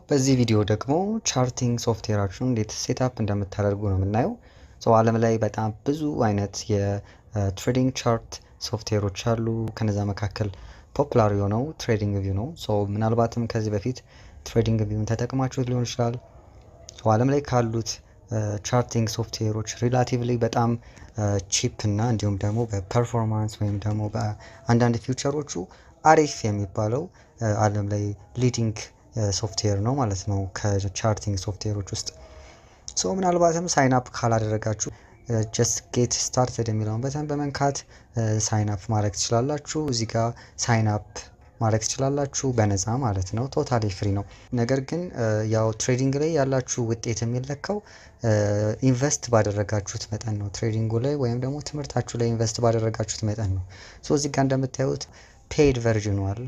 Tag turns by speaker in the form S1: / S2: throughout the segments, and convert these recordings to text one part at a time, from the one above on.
S1: በዚህ ቪዲዮ ደግሞ ቻርቲንግ ሶፍትዌራችሁን እንዴት ሴትአፕ እንደምታደርጉ ነው የምናየው። ዓለም ላይ በጣም ብዙ አይነት የትሬዲንግ ቻርት ሶፍትዌሮች አሉ። ከነዛ መካከል ፖፑላር የሆነው ትሬዲንግ ቪው ነው። ምናልባትም ከዚህ በፊት ትሬዲንግ ቪውን ተጠቅማችሁት ሊሆን ይችላል። ዓለም ላይ ካሉት ቻርቲንግ ሶፍትዌሮች ሪላቲቭሊ በጣም ቺፕ እና እንዲሁም ደግሞ በፐርፎርማንስ ወይም ደግሞ በአንዳንድ ፊውቸሮቹ አሪፍ የሚባለው ዓለም ላይ ሊዲንግ ሶፍትዌር ነው ማለት ነው ከቻርቲንግ ሶፍትዌሮች ውስጥ። ምናልባትም ሳይን አፕ ካላደረጋችሁ ጀስት ጌት ስታርትድ የሚለውን በተን በመንካት ሳይን አፕ ማድረግ ትችላላችሁ። እዚህ ጋር ሳይን አፕ ማድረግ ትችላላችሁ በነፃ ማለት ነው። ቶታሊ ፍሪ ነው። ነገር ግን ያው ትሬዲንግ ላይ ያላችሁ ውጤት የሚለካው ኢንቨስት ባደረጋችሁት መጠን ነው። ትሬዲንጉ ላይ ወይም ደግሞ ትምህርታችሁ ላይ ኢንቨስት ባደረጋችሁት መጠን ነው። እዚህ ጋር እንደምታዩት ፔይድ ቨርዥኑ አለ።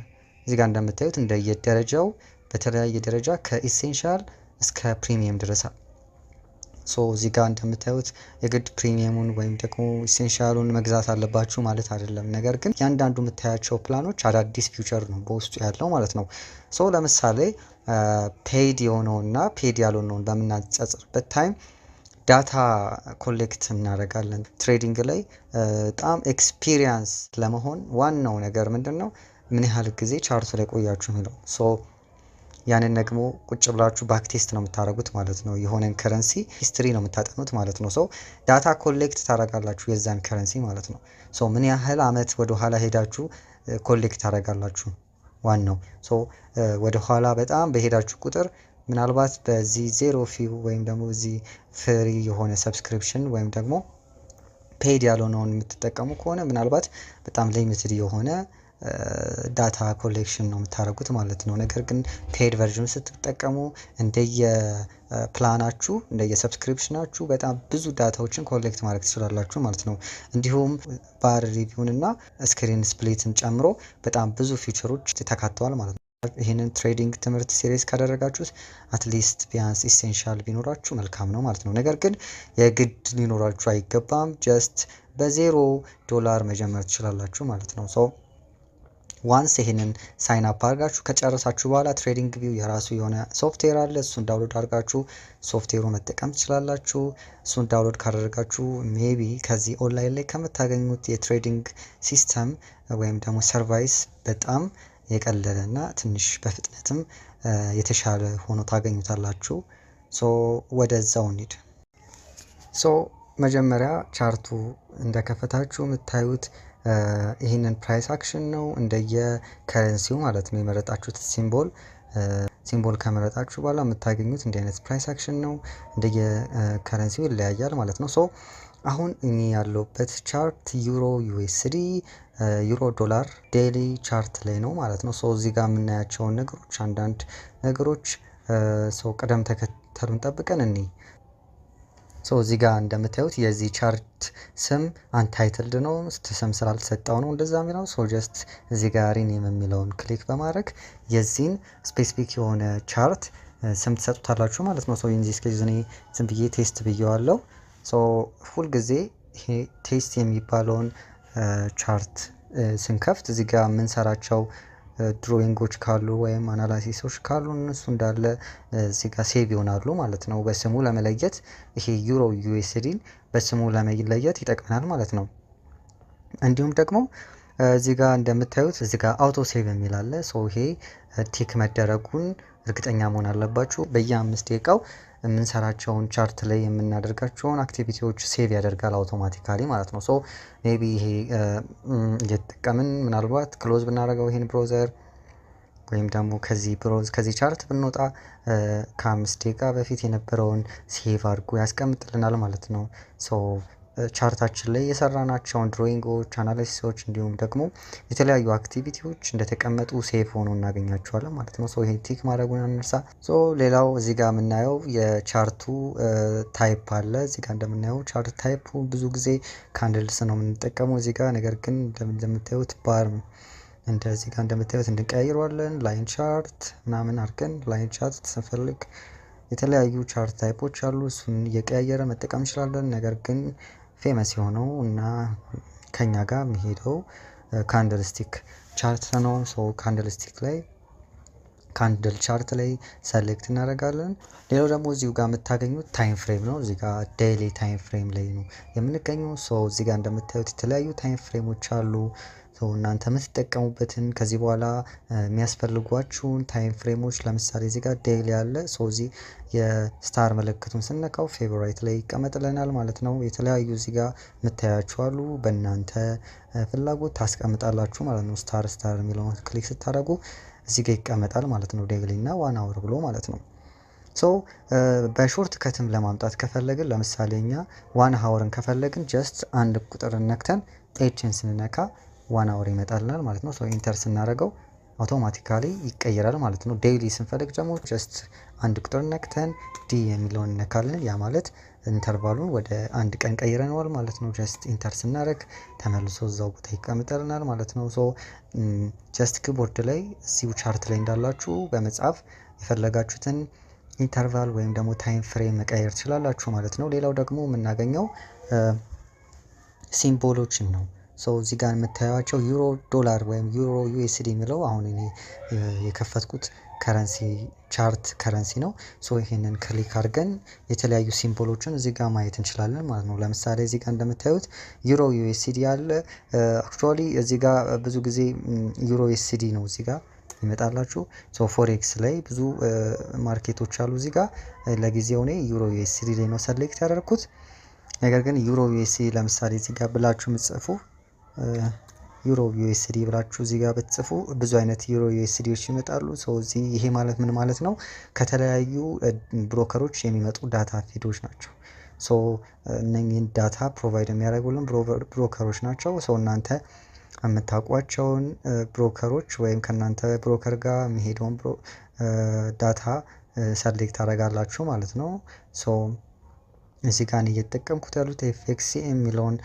S1: እዚህ ጋር እንደምታዩት እንደየደረጃው በተለያየ ደረጃ ከኢሴንሻል እስከ ፕሪሚየም ድረስ እዚህ ጋር እንደምታዩት የግድ ፕሪሚየሙን ወይም ደግሞ ኢሴንሻሉን መግዛት አለባችሁ ማለት አይደለም። ነገር ግን ያንዳንዱ የምታያቸው ፕላኖች አዳዲስ ፊውቸር ነው በውስጡ ያለው ማለት ነው። ለምሳሌ ፔይድ የሆነውና ፔይድ ያልሆነውን በምናጻጽርበት ታይም ዳታ ኮሌክት እናደርጋለን። ትሬዲንግ ላይ በጣም ኤክስፒሪየንስ ለመሆን ዋናው ነገር ምንድን ነው? ምን ያህል ጊዜ ቻርቱ ላይ ቆያችሁ የሚለው። ያንን ደግሞ ቁጭ ብላችሁ ባክ ቴስት ነው የምታደርጉት ማለት ነው። የሆነን ከረንሲ ሂስትሪ ነው የምታጠኑት ማለት ነው። ዳታ ኮሌክት ታደርጋላችሁ የዛን ከረንሲ ማለት ነው። ምን ያህል አመት ወደ ኋላ ሄዳችሁ ኮሌክት ታደርጋላችሁ ዋናው። ወደ ኋላ በጣም በሄዳችሁ ቁጥር ምናልባት በዚህ ዜሮ ፊው ወይም ደግሞ እዚህ ፍሪ የሆነ ሰብስክሪፕሽን ወይም ደግሞ ፔይድ ያልሆነውን የምትጠቀሙ ከሆነ ምናልባት በጣም ሊሚትድ የሆነ ዳታ ኮሌክሽን ነው የምታደርጉት ማለት ነው። ነገር ግን ፔይድ ቨርዥን ስትጠቀሙ እንደየ ፕላናችሁ እንደየ ሰብስክሪፕሽናችሁ በጣም ብዙ ዳታዎችን ኮሌክት ማድረግ ትችላላችሁ ማለት ነው። እንዲሁም ባር ሪቪውን እና ስክሪን ስፕሊትን ጨምሮ በጣም ብዙ ፊቸሮች ተካተዋል ማለት ነው። ይህንን ትሬዲንግ ትምህርት ሲሪየስ ካደረጋችሁት አትሊስት ቢያንስ ኢሴንሻል ቢኖራችሁ መልካም ነው ማለት ነው። ነገር ግን የግድ ሊኖራችሁ አይገባም። ጀስት $0 መጀመር ትችላላችሁ ማለት ነው። ዋንስ ይሄንን ሳይን አፕ አድርጋችሁ ከጨረሳችሁ በኋላ ትሬዲንግ ቪው የራሱ የሆነ ሶፍትዌር አለ። እሱን ዳውንሎድ አድርጋችሁ ሶፍትዌሩ መጠቀም ትችላላችሁ። እሱን ዳውንሎድ ካደረጋችሁ ሜቢ ከዚህ ኦንላይን ላይ ከምታገኙት የትሬዲንግ ሲስተም ወይም ደግሞ ሰርቫይስ በጣም የቀለለ እና ትንሽ በፍጥነትም የተሻለ ሆኖ ታገኙታላችሁ። ወደዛው እንሂድ። መጀመሪያ ቻርቱ እንደከፈታችሁ የምታዩት ይህንን ፕራይስ አክሽን ነው እንደየ ከረንሲው ማለት ነው። የመረጣችሁት ሲምቦል ከመረጣችሁ በኋላ የምታገኙት እንዲህ አይነት ፕራይስ አክሽን ነው። እንደየ ከረንሲው ይለያያል ማለት ነው። አሁን እኔ ያለሁበት ቻርት ዩሮ ዩኤስዲ ዩሮ ዶላር ዴይሊ ቻርት ላይ ነው ማለት ነው። እዚህ ጋር የምናያቸውን ነገሮች አንዳንድ ነገሮች ቅደም ተከተሉን ጠብቀን እኔ እዚህ ጋር እንደምታዩት የዚህ ቻርት ስም አንታይትልድ ነው። ስም ስላልተሰጠው ነው እንደዛ የሚለው። ጀስት እዚህ ጋር ሪኔም የሚለውን ክሊክ በማድረግ የዚህን ስፔሲፊክ የሆነ ቻርት ስም ትሰጡታላችሁ ማለት ነው። ኢንዚስ ኬዝ እኔ ዝም ብዬ ቴስት ብዬዋለሁ። ሁልጊዜ ይሄ ቴስት የሚባለውን ቻርት ስንከፍት እዚህ ጋር የምንሰራቸው ድሮይንጎች ካሉ ወይም አናላሲሶች ካሉ እነሱ እንዳለ እዚህ ጋር ሴቭ ይሆናሉ ማለት ነው። በስሙ ለመለየት ይሄ ዩሮ ዩኤስዲን በስሙ ለመለየት ይጠቅመናል ማለት ነው። እንዲሁም ደግሞ እዚህ ጋር እንደምታዩት እዚህ ጋር አውቶ ሴቭ የሚል አለ። ይሄ ቲክ መደረጉን እርግጠኛ መሆን አለባችሁ። በየ5 ደቂቃው የምንሰራቸውን ቻርት ላይ የምናደርጋቸውን አክቲቪቲዎች ሴቭ ያደርጋል አውቶማቲካሊ ማለት ነው። ሜቢ ይሄ እየተጠቀምን ምናልባት ክሎዝ ብናደርገው ይሄን ብሮዘር ወይም ደግሞ ከዚህ ቻርት ብንወጣ ከ5 ደቂቃ በፊት የነበረውን ሴቭ አድርጎ ያስቀምጥልናል ማለት ነው። ቻርታችን ላይ የሰራናቸውን ድሮይንጎች፣ አናሊሲሶች እንዲሁም ደግሞ የተለያዩ አክቲቪቲዎች እንደተቀመጡ ሴቭ ሆኖ እናገኛቸዋለን ማለት ነው። ይሄ ቲክ ማድረጉን አንርሳ። ሌላው እዚህ ጋር የምናየው የቻርቱ ታይፕ አለ። እዚህ ጋር እንደምናየው ቻርት ታይፑ ብዙ ጊዜ ካንድልስ ነው የምንጠቀመው እዚህ ጋር። ነገር ግን እንደምታዩት ባር እንደዚህ ጋር እንደምታዩት እንቀያይረዋለን። ላይን ቻርት ምናምን አድርገን ላይን ቻርት ስንፈልግ የተለያዩ ቻርት ታይፖች አሉ። እሱን እየቀያየረ መጠቀም እንችላለን። ነገር ግን ፌመስ የሆነው እና ከኛ ጋር የሚሄደው ካንድልስቲክ ቻርት ነው። ካንድልስቲክ ላይ ካንድል ቻርት ላይ ሰሌክት እናደርጋለን። ሌላው ደግሞ እዚሁ ጋር የምታገኙት ታይም ፍሬም ነው። እዚህ ጋር ዴይሊ ታይም ፍሬም ላይ ነው የምንገኘው። እዚህ ጋር እንደምታዩት የተለያዩ ታይም ፍሬሞች አሉ። እናንተ የምትጠቀሙበትን ከዚህ በኋላ የሚያስፈልጓችሁን ታይም ፍሬሞች ለምሳሌ እዚህ ጋር ዴይሊ አለ። እዚህ የስታር ምልክቱን ስነካው ፌቨራይት ላይ ይቀመጥልናል ማለት ነው። የተለያዩ እዚህ ጋር የምታያችሁ አሉ። በእናንተ ፍላጎት ታስቀምጣላችሁ ማለት ነው። ስታር የሚለውን ክሊክ ስታደርጉ እዚህ ጋር ይቀመጣል ማለት ነው። ዴይሊ እና 1 አወር ብሎ ማለት ነው። በሾርት ከትም ለማምጣት ከፈለግን ለምሳሌ እኛ 1 አወርን ከፈለግን ጀስት አንድ ቁጥር ነክተን ኤችን ስንነካ 1 አወር ይመጣልናል ማለት ነው። ኢንተር ስናደርገው አውቶማቲካሊ ይቀየራል ማለት ነው። ዴይሊ ስንፈልግ ደግሞ ጀስት አንድ ቁጥር ነክተን ዲ የሚለውን እነካለን። ያ ማለት ኢንተርቫሉን ወደ አንድ ቀን ቀይረነዋል ማለት ነው። ጀስት ኢንተር ስናደርግ ተመልሶ እዛው ቦታ ይቀመጥልናል ማለት ነው። ጀስት ኪቦርድ ላይ እዚሁ ቻርት ላይ እንዳላችሁ በመጻፍ የፈለጋችሁትን ኢንተርቫል ወይም ደግሞ ታይም ፍሬም መቀየር ትችላላችሁ ማለት ነው። ሌላው ደግሞ የምናገኘው ሲምቦሎችን ነው። እዚህ ጋር የምታዩቸው ዩሮ ዶላር ወይም ዩሮ ዩኤስዲ የሚለው አሁን እኔ የከፈትኩት ከረንሲ ቻርት ከረንሲ ነው። ይሄንን ክሊክ አድርገን የተለያዩ ሲምቦሎችን እዚህ ጋር ማየት እንችላለን ማለት ነው። ለምሳሌ እዚህ ጋር እንደምታዩት ዩሮ ዩኤስዲ አለ። አክቹአሊ እዚህ ጋር ብዙ ጊዜ ዩሮ ዩኤስዲ ነው እዚህ ጋር ይመጣላችሁ። ፎሬክስ ላይ ብዙ ማርኬቶች አሉ። እዚህ ጋር ለጊዜው እኔ ዩሮ ዩኤስዲ ላይ ነው ሰሌክት ያደረኩት። ነገር ግን ዩሮ ዩኤስዲ ለምሳሌ እዚህ ጋር ብላችሁ ምጽፉ ዩሮ ዩኤስዲ ብላችሁ እዚህ ጋር ብትጽፉ ብዙ አይነት ዩሮ ዩኤስዲዎች ይመጣሉ። ይሄ ማለት ምን ማለት ነው? ከተለያዩ ብሮከሮች የሚመጡ ዳታ ፊዶች ናቸው። እነኚህን ዳታ ፕሮቫይድ የሚያደርጉልን ብሮከሮች ናቸው። እናንተ የምታውቋቸውን ብሮከሮች ወይም ከእናንተ ብሮከር ጋር የሚሄደውን ዳታ ሰሌክት ታደርጋላችሁ ማለት ነው። እዚህ ጋር እየተጠቀምኩት ያሉት ኤፍኤክሲ የሚለውን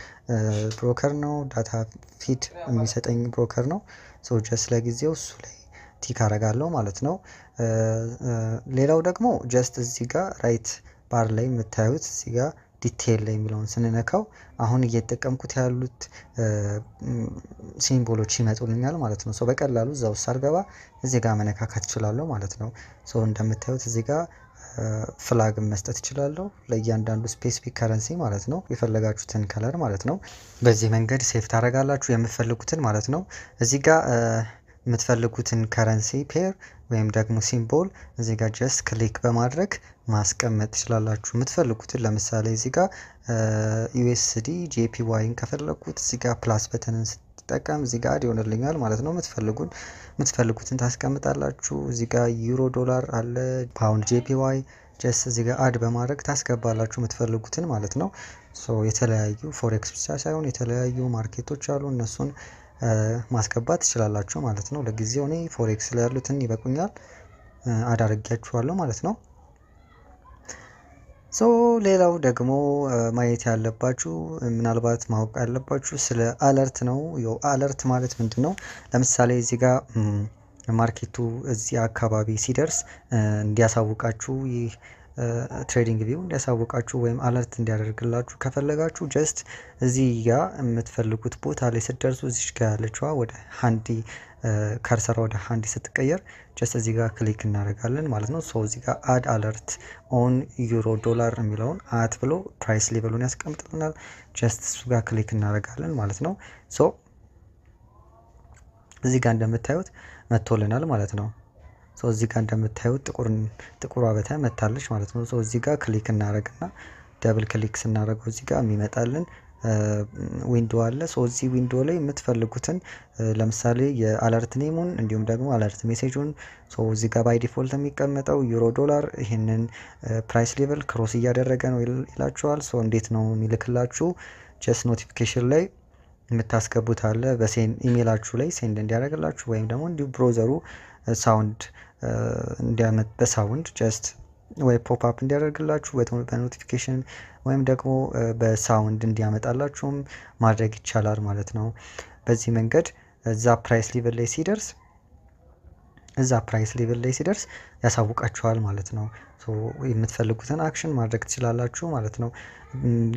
S1: ብሮከር ነው። ዳታ ፊድ የሚሰጠኝ ብሮከር ነው። ጀስት ለጊዜው እሱ ላይ ቲክ አደርጋለሁ ማለት ነው። ሌላው ደግሞ ጀስት እዚህ ጋር ራይት ባር ላይ የምታዩት እዚህ ጋር ዲቴይል ላይ የሚለውን ስንነካው አሁን እየተጠቀምኩት ያሉት ሲምቦሎች ይመጡልኛል ማለት ነው። በቀላሉ እዛ ውስጥ አርገባ እዚህ ጋር መነካካት እችላለሁ ማለት ነው። እንደምታዩት እዚህ ጋር ፍላግ መስጠት እችላለሁ ለእያንዳንዱ ስፔሲፊክ ከረንሲ ማለት ነው። የፈለጋችሁትን ከለር ማለት ነው። በዚህ መንገድ ሴፍ ታደርጋላችሁ የምትፈልጉትን ማለት ነው። እዚህ ጋር የምትፈልጉትን ከረንሲ ፔር ወይም ደግሞ ሲምቦል እዚህ ጋር ጀስት ክሊክ በማድረግ ማስቀመጥ ትችላላችሁ የምትፈልጉትን። ለምሳሌ እዚህ ጋር ዩኤስዲ ጄፒዋይን ከፈለኩት እዚህ ጋር ፕላስ በተንን ስትጠቀም እዚህ ጋር ይሆንልኛል ማለት ነው። የምትፈልጉትን ታስቀምጣላችሁ። እዚህ ጋር ዩሮ ዶላር አለ፣ ፓውንድ ጄፒዋይ ጀስት እዚህ ጋር አድ በማድረግ ታስገባላችሁ የምትፈልጉትን ማለት ነው። የተለያዩ ፎሬክስ ብቻ ሳይሆን የተለያዩ ማርኬቶች አሉ፣ እነሱን ማስገባት ትችላላችሁ ማለት ነው። ለጊዜው እኔ ፎሬክስ ላይ ያሉትን ይበቁኛል፣ አዳርጊያችኋለሁ ማለት ነው። ሌላው ደግሞ ማየት ያለባችሁ ምናልባት ማወቅ ያለባችሁ ስለ አለርት ነው። አለርት ማለት ምንድን ነው? ለምሳሌ እዚህ ጋር ማርኬቱ እዚህ አካባቢ ሲደርስ እንዲያሳውቃችሁ ይህ ትሬዲንግ ቪው እንዲያሳውቃችሁ ወይም አለርት እንዲያደርግላችሁ ከፈለጋችሁ ጀስት እዚህ ጋር የምትፈልጉት ቦታ ላይ ስትደርሱ እዚህ ጋር ያለችዋ ወደ ሃንዲ ከርሰሯ ወደ ሃንዲ ስትቀየር ጀስት እዚህ ጋር ክሊክ እናደርጋለን ማለት ነው። እዚህ ጋር አድ አለርት ኦን ዩሮ ዶላር የሚለውን አት ብሎ ፕራይስ ሌቨሉን ያስቀምጥልናል። ጀስት እሱ ጋር ክሊክ እናደርጋለን ማለት ነው። እዚህ ጋር እንደምታዩት መጥቶልናል ማለት ነው። እዚህ ጋር እንደምታዩት ጥቁሯ በተን መታለች ማለት ነው። እዚህ ጋር ክሊክ እናደርግና ደብል ክሊክ ስናደርገው እዚህ ጋር የሚመጣልን ዊንዶ አለ። እዚህ ዊንዶ ላይ የምትፈልጉትን ለምሳሌ የአለርት ኔሙን እንዲሁም ደግሞ አለርት ሜሴጁን እዚህ ጋር ባይ ዲፎልት የሚቀመጠው ዩሮ ዶላር ይህንን ፕራይስ ሌቨል ክሮስ እያደረገ ነው ይላችኋል። እንዴት ነው የሚልክላችሁ? ጀስት ኖቲፊኬሽን ላይ የምታስገቡት አለ በኢሜይላችሁ ላይ ሴንድ እንዲያደርግላችሁ ወይም ደግሞ እንዲሁ ብሮዘሩ ሳውንድ እንዲያመጥ በሳውንድ ጀስት ወይ ፖፕ አፕ እንዲያደርግላችሁ በኖቲፊኬሽን ወይም ደግሞ በሳውንድ እንዲያመጣላችሁም ማድረግ ይቻላል ማለት ነው። በዚህ መንገድ እዛ ፕራይስ ሌቨል ላይ ሲደርስ ያሳውቃችኋል ማለት ነው። የምትፈልጉትን አክሽን ማድረግ ትችላላችሁ ማለት ነው።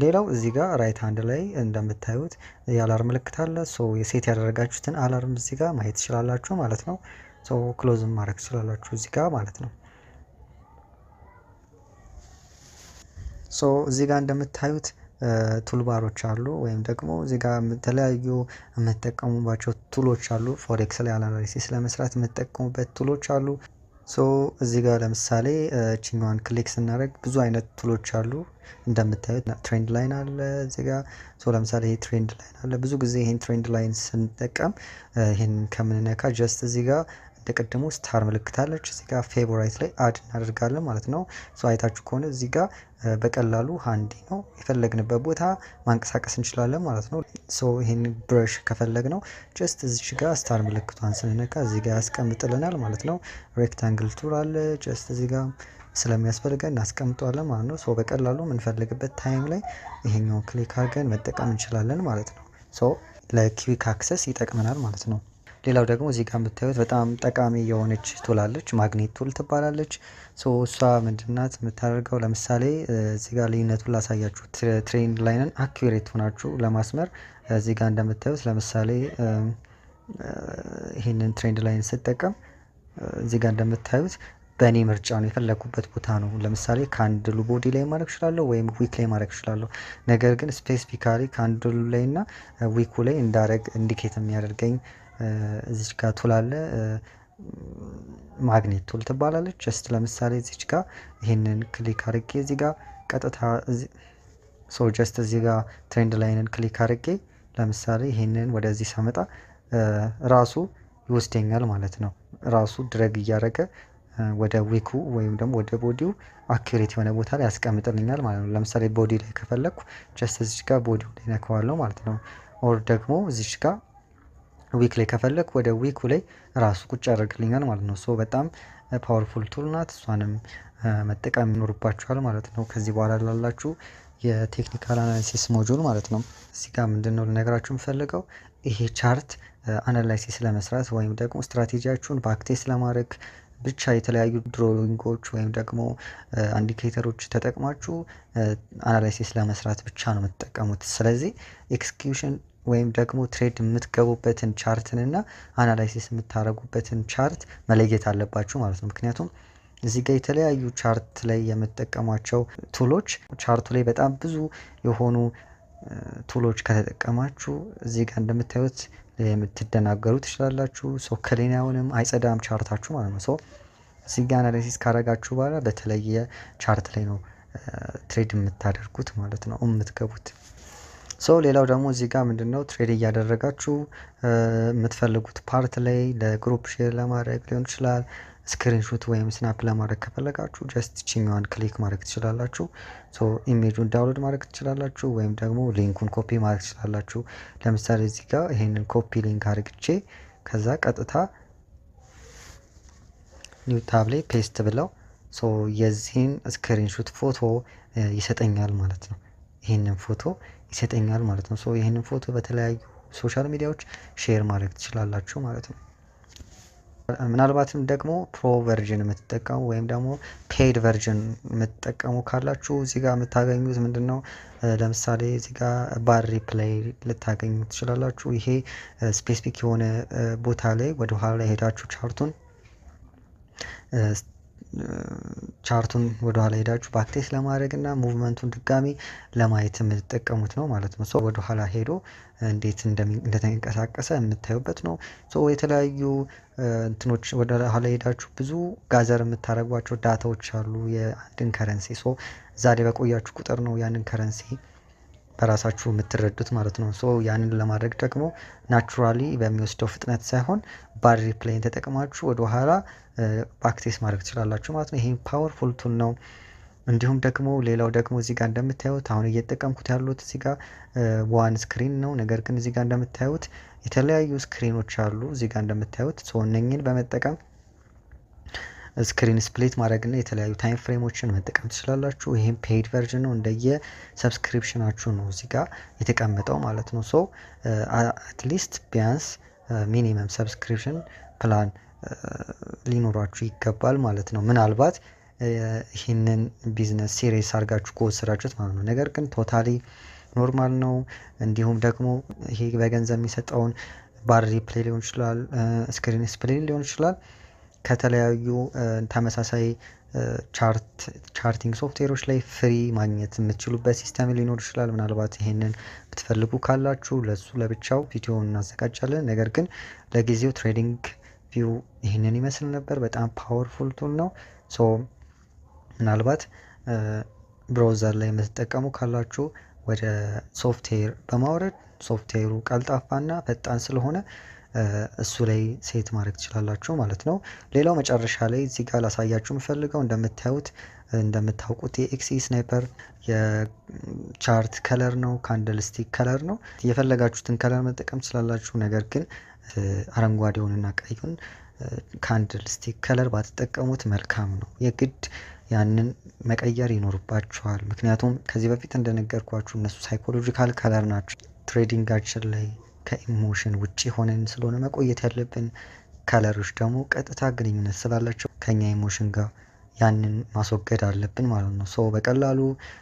S1: ሌላው እዚህ ጋር ራይት ሃንድ ላይ እንደምታዩት የአላርም ምልክት አለ። የሴት ያደረጋችሁትን አላርም እዚህ ጋር ማየት ትችላላችሁ ማለት ነው። ሶ ክሎዝም ማድረግ ትችላላችሁ እዚህ ጋር ማለት ነው። ሶ እዚህ ጋር እንደምታዩት ቱልባሮች አሉ ወይም ደግሞ እዚህ ጋር የተለያዩ የምትጠቀሙባቸው ቱሎች አሉ። ፎር ኤክሰል አናላይሲስ ለመስራት የምትጠቀሙበት ቱሎች አሉ። ሶ እዚህ ጋር ለምሳሌ ችኛዋን ክሊክ ስናደርግ ብዙ አይነት ቱሎች አሉ። እንደምታዩት ትሬንድ ላይን አለ እዚህ ጋር። ሶ ለምሳሌ ይሄ ትሬንድ ላይን አለ። ብዙ ጊዜ ይሄን ትሬንድ ላይን ስንጠቀም ይሄን ከምንነካ ጀስት እዚህ ጋር እንደቀድሞ ስታር ምልክት አለች እዚህ ጋር ፌቨራይት ላይ አድ እናደርጋለን ማለት ነው። ሶ አይታችሁ ከሆነ እዚህ ጋር በቀላሉ ሃንዲ ነው የፈለግንበት ቦታ ማንቀሳቀስ እንችላለን ማለት ነው። ሶ ይሄን ብረሽ ከፈለግነው ጀስት እዚች ጋር ስታር ምልክቷን ስንነካ እዚህ ጋር ያስቀምጥልናል ማለት ነው። ሬክታንግል ቱል አለ ጀስት እዚህ ጋር ስለሚያስፈልገን እናስቀምጠዋለን ማለት ነው። ሶ በቀላሉ የምንፈልግበት ታይም ላይ ይሄኛው ክሊክ አድርገን መጠቀም እንችላለን ማለት ነው። ሶ ለኩዊክ አክሰስ ይጠቅመናል ማለት ነው። ሌላው ደግሞ እዚህ ጋር የምታዩት በጣም ጠቃሚ የሆነች ቱል አለች፣ ማግኔት ቱል ትባላለች። ሶ እሷ ምንድናት የምታደርገው ለምሳሌ እዚህ ጋር ልዩነቱን ላሳያችሁ። ትሬንድ ላይንን አኩሬት ሆናችሁ ለማስመር እዚህ ጋር እንደምታዩት ለምሳሌ ይህንን ትሬንድ ላይን ስጠቀም እዚህ ጋር እንደምታዩት በእኔ ምርጫ ነው የፈለኩበት ቦታ ነው። ለምሳሌ ከአንድሉ ቦዲ ላይ ማድረግ እችላለሁ ወይም ዊክ ላይ ማድረግ እችላለሁ። ነገር ግን ስፔሲፊካሊ ከአንድሉ ላይ እና ዊኩ ላይ እንዳረግ ኢንዲኬት የሚያደርገኝ እዚች ጋር ቱል አለ፣ ማግኔት ቱል ትባላለች። ጀስት ለምሳሌ እዚች ጋር ይሄንን ክሊክ አድርጌ እዚህ ጋር ቀጥታ ጀስት እዚህ ጋር ትሬንድ ላይንን ክሊክ አድርጌ ለምሳሌ ይሄንን ወደዚህ ሳመጣ ራሱ ይወስደኛል ማለት ነው። ራሱ ድረግ እያደረገ ወደ ዊኩ ወይም ደግሞ ወደ ቦዲው አኩሬት የሆነ ቦታ ላይ ያስቀምጥልኛል ማለት ነው። ለምሳሌ ቦዲ ላይ ከፈለኩ ጀስት እዚች ጋር ቦዲው ላይ ነካዋለሁ ማለት ነው። ኦር ደግሞ እዚች ጋር ዊክ ላይ ከፈለኩ ወደ ዊኩ ላይ ራሱ ቁጭ ያደርግልኛል ማለት ነው። ሶ በጣም ፓወርፉል ቱል ናት። እሷንም መጠቀም ይኖርባችኋል ማለት ነው ከዚህ በኋላ ላላችሁ የቴክኒካል አናላይሲስ ሞጁል ማለት ነው። እዚህ ጋር ምንድነው ልነግራችሁ የምፈልገው ይሄ ቻርት አናላይሲስ ለመስራት ወይም ደግሞ ስትራቴጂያችሁን ባክቴስ ለማድረግ ብቻ የተለያዩ ድሮዊንጎች ወይም ደግሞ ኢንዲኬተሮች ተጠቅማችሁ አናላይሲስ ለመስራት ብቻ ነው የምትጠቀሙት። ስለዚህ ኤክስኪዩሽን ወይም ደግሞ ትሬድ የምትገቡበትን ቻርትን እና አናላይሲስ የምታደርጉበትን ቻርት መለየት አለባችሁ ማለት ነው። ምክንያቱም እዚህ ጋር የተለያዩ ቻርት ላይ የምትጠቀሟቸው ቱሎች ቻርቱ ላይ በጣም ብዙ የሆኑ ቱሎች ከተጠቀማችሁ እዚህ ጋር እንደምታዩት የምትደናገሩ ትችላላችሁ። ሶ ከሌላውንም አይጸዳም ቻርታችሁ ማለት ነው። ሶ እዚህ ጋር አናላይሲስ ካረጋችሁ በኋላ በተለየ ቻርት ላይ ነው ትሬድ የምታደርጉት ማለት ነው የምትገቡት። ሶ ሌላው ደግሞ እዚህ ጋር ምንድነው ትሬድ እያደረጋችሁ የምትፈልጉት ፓርት ላይ ለግሩፕ ሼር ለማድረግ ሊሆን ይችላል። ስክሪንሾት ወይም ስናፕ ለማድረግ ከፈለጋችሁ ጀስት ቺኛዋን ክሊክ ማድረግ ትችላላችሁ። ሶ ኢሜጁን ዳውንሎድ ማድረግ ትችላላችሁ ወይም ደግሞ ሊንኩን ኮፒ ማድረግ ትችላላችሁ። ለምሳሌ እዚህ ጋር ይሄንን ኮፒ ሊንክ አድርግቼ ከዛ ቀጥታ ኒው ታብ ላይ ፔስት ብለው ሶ የዚህን ስክሪንሾት ፎቶ ይሰጠኛል ማለት ነው። ይሄንን ፎቶ ይሰጠኛል ማለት ነው። ሶ ይሄንን ፎቶ በተለያዩ ሶሻል ሚዲያዎች ሼር ማድረግ ትችላላችሁ ማለት ነው። ምናልባትም ደግሞ ፕሮ ቨርዥን የምትጠቀሙ ወይም ደግሞ ፔድ ቨርዥን የምትጠቀሙ ካላችሁ እዚህ ጋር የምታገኙት ምንድነው ለምሳሌ እዚህ ጋር ባር ሪፕላይ ልታገኙ ትችላላችሁ። ይሄ ስፔሲፊክ የሆነ ቦታ ላይ ወደ ኋላ ላይ ሄዳችሁ ቻርቱን ወደ ኋላ ሄዳችሁ ባክቴስ ለማድረግ እና ሙቭመንቱን ድጋሚ ለማየት የምትጠቀሙት ነው ማለት ነው። ሶ ወደ ኋላ ሄዶ እንዴት እንደተንቀሳቀሰ የምታዩበት ነው። ሶ የተለያዩ እንትኖች ወደ ኋላ ሄዳችሁ ብዙ ጋዘር የምታደርጓቸው ዳታዎች አሉ የአንድን ከረንሲ። ሶ ዛሬ በቆያችሁ ቁጥር ነው ያንን ከረንሲ በራሳችሁ የምትረዱት ማለት ነው። ሶ ያንን ለማድረግ ደግሞ ናቹራሊ በሚወስደው ፍጥነት ሳይሆን ባር ሪፕላይን ተጠቅማችሁ ወደ ኋላ ባክቴስ ማድረግ ትችላላችሁ ማለት ነው። ይሄ ፓወርፉል ቱል ነው። እንዲሁም ደግሞ ሌላው ደግሞ እዚህ ጋር እንደምታዩት አሁን እየተጠቀምኩት ያሉት እዚህ ጋር ዋን ስክሪን ነው። ነገር ግን እዚህ ጋር እንደምታዩት የተለያዩ ስክሪኖች አሉ እዚህ ጋር እንደምታዩት። ሶ እነኚህን በመጠቀም ስክሪን ስፕሊት ማድረግና የተለያዩ ታይም ፍሬሞችን መጠቀም ትችላላችሁ። ይሄም ፔድ ቨርዥን ነው። እንደየ ሰብስክሪፕሽናችሁ ነው እዚህ ጋር የተቀመጠው ማለት ነው። ሶ አትሊስት ቢያንስ ሚኒመም ሰብስክሪፕሽን ፕላን ሊኖራችሁ ይገባል ማለት ነው። ምናልባት ይህንን ቢዝነስ ሲሪየስ አድርጋችሁ ከወሰዳችሁት ማለት ነው። ነገር ግን ቶታሊ ኖርማል ነው። እንዲሁም ደግሞ ይሄ በገንዘብ የሚሰጠውን ባር ሪፕሌይ ሊሆን ይችላል፣ ስክሪን ስፕሌይ ሊሆን ይችላል። ከተለያዩ ተመሳሳይ ቻርቲንግ ሶፍትዌሮች ላይ ፍሪ ማግኘት የምትችሉበት ሲስተም ሊኖር ይችላል። ምናልባት ይሄንን ብትፈልጉ ካላችሁ ለሱ ለብቻው ቪዲዮ እናዘጋጃለን። ነገር ግን ለጊዜው ትሬዲንግ ቪው ይህንን ይመስል ነበር። በጣም ፓወርፉል ቱል ነው። ሶ ምናልባት ብራውዘር ላይ የምትጠቀሙ ካላችሁ ወደ ሶፍትዌር በማውረድ ሶፍትዌሩ ቀልጣፋና ፈጣን ስለሆነ እሱ ላይ ሴት ማድረግ ትችላላችሁ ማለት ነው። ሌላው መጨረሻ ላይ እዚህ ጋር ላሳያችሁ የምፈልገው እንደምታውቁት የኤክሲ ስናይፐር የቻርት ከለር ነው፣ ካንድል ስቲክ ከለር ነው። የፈለጋችሁትን ከለር መጠቀም ትችላላችሁ። ነገር ግን አረንጓዴውንና ቀዩን ካንድል ስቲክ ከለር ባትጠቀሙት መልካም ነው። የግድ ያንን መቀየር ይኖርባችኋል። ምክንያቱም ከዚህ በፊት እንደነገርኳችሁ እነሱ ሳይኮሎጂካል ከለር ናቸው። ትሬዲንጋችን ላይ ከኢሞሽን ውጪ ሆነን ስለሆነ መቆየት ያለብን ከለሮች ደግሞ ቀጥታ ግንኙነት ስላላቸው ከኛ ኢሞሽን ጋር ያንን ማስወገድ አለብን ማለት ነው። ሶ በቀላሉ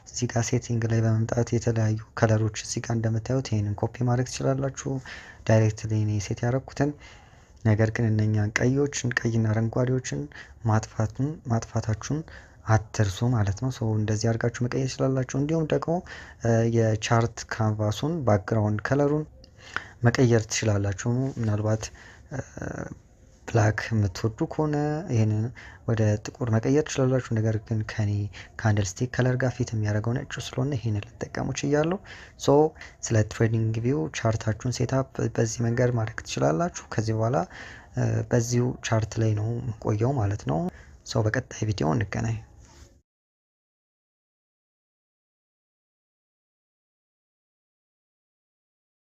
S1: እዚህ ጋር ሴቲንግ ላይ በመምጣት የተለያዩ ከለሮች እዚህ ጋር እንደምታዩት ይሄንን ኮፒ ማድረግ ትችላላችሁ። ዳይሬክትሊ እኔ ሴት ያደረኩትን። ነገር ግን እነኛን ቀይና አረንጓዴዎችን ማጥፋታችሁን አትርሱ ማለት ነው። ሶ እንደዚህ አድርጋችሁ መቀየር ትችላላችሁ። እንዲሁም ደግሞ የቻርት ካንቫሱን ባክግራውንድ ከለሩን መቀየር ትችላላችሁ። ምናልባት ብላክ የምትወዱ ከሆነ ይህንን ወደ ጥቁር መቀየር ትችላላችሁ። ነገር ግን ከኔ ካንድል ስቲክ ከለር ጋር ፊት የሚያደርገው ነጭ ስለሆነ ይህንን ልጠቀሙ ችያለሁ። ሶ ስለ ትሬዲንግ ቪው ቻርታችሁን ሴታፕ በዚህ መንገድ ማድረግ ትችላላችሁ። ከዚህ በኋላ በዚሁ ቻርት ላይ ነው ቆየው ማለት ነው። ሶ በቀጣይ ቪዲዮ እንገናኝ።